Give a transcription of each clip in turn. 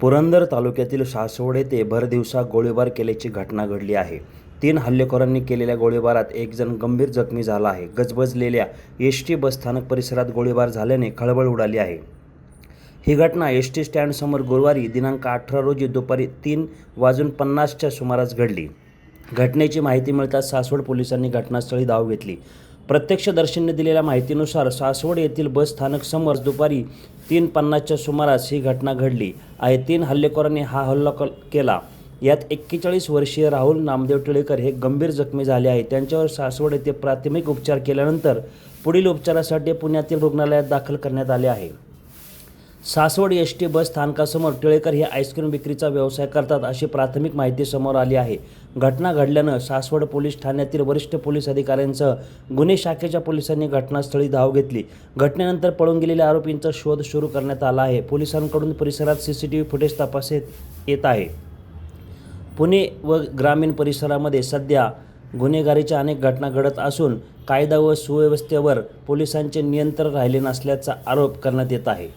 पुरंदर तालुक्यातील सासवड येथे भरदिवसा गोळीबार केल्याची घटना घडली आहे। 3 हल्लेखोरांनी केलेल्या गोळीबारात एक जण गंभीर जखमी झाला आहे। गजबजलेल्या एसटी बसस्थानक परिसरात गोळीबार झाल्याने खळबळ उडाली आहे। ही घटना एसटी स्टँड समोर गुरुवारी दिनांक 18 रोजी दुपारी 3:50च्या सुमारास घडली। घटनेची माहिती मिळताच सासवड पोलिसांनी घटनास्थळी धाव घेतली। प्रत्यक्षदर्शींनी दिलेल्या माहितीनुसार सासवड येथील बस स्थानक समोर दुपारी 3:50च्या सुमारास ही घटना घडली आहे। 3 हल्लेखोरांनी हा हल्ला केला। यात 41 वर्षीय राहुल नामदेव टिळेकर हे गंभीर जखमी झाले आहेत। त्यांच्यावर सासवड येथे प्राथमिक उपचार केल्यानंतर पुढील उपचारासाठी पुण्यातील रुग्णालयात दाखल करण्यात आले आहे। सासवड एसटी बस स्थानकासमोर टिळेकर हे आईस्क्रीम विक्रीचा व्यवसाय करतात अशी प्राथमिक माहिती समोर आली आहे। घटना घडल्यानं सासवड पोलीस ठाण्यातील वरिष्ठ पोलीस अधिकाऱ्यांसह गुन्हे शाखेच्या पोलिसांनी घटनास्थळी धाव घेतली। घटनेनंतर पळून गेलेल्या आरोपींचा शोध सुरू करण्यात आला आहे। पोलिसांकडून परिसरात सीसीटीव्ही फुटेज तपासण्यात येत आहे। पुणे व ग्रामीण परिसरामध्ये सध्या गुन्हेगारीच्या अनेक घटना घडत असून कायदा व सुव्यवस्थेवर पोलिसांचे नियंत्रण राहिले नसल्याचा आरोप करण्यात येत आहे।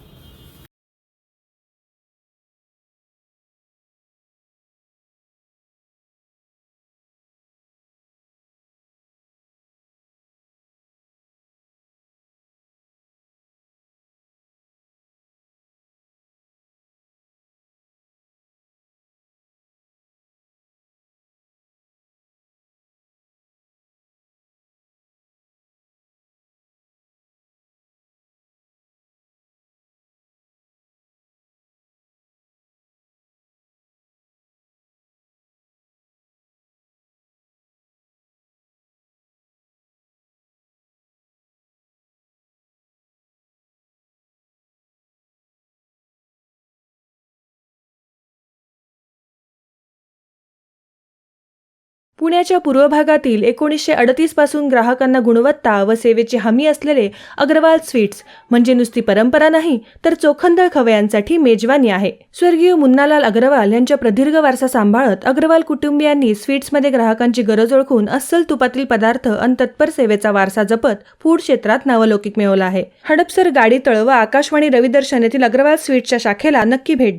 पुण्याच्या पूर्व भागातील 1938 पासून ग्राहकांना गुणवत्ता व सेवेची हमी असलेले अग्रवाल स्वीट्स म्हणजे नुसती परंपरा नाही तर चोखंदळ खवय्यांसाठी मेजवानी आहे। स्वर्गीय मुन्नालाल अग्रवाल यांच्या प्रदीर्घ वारसा सांभाळत अग्रवाल कुटुंबियांनी स्वीट्समध्ये ग्राहकांची गरज ओळखून अस्सल तुपातील पदार्थ आणि तत्पर सेवेचा वारसा जपत फूड क्षेत्रात नावलौकिक मिळवला आहे। हडपसर गाडीतळ व आकाशवाणी रविदर्शन येथील अग्रवाल स्वीट्सच्या शाखेला नक्की भेट द्या।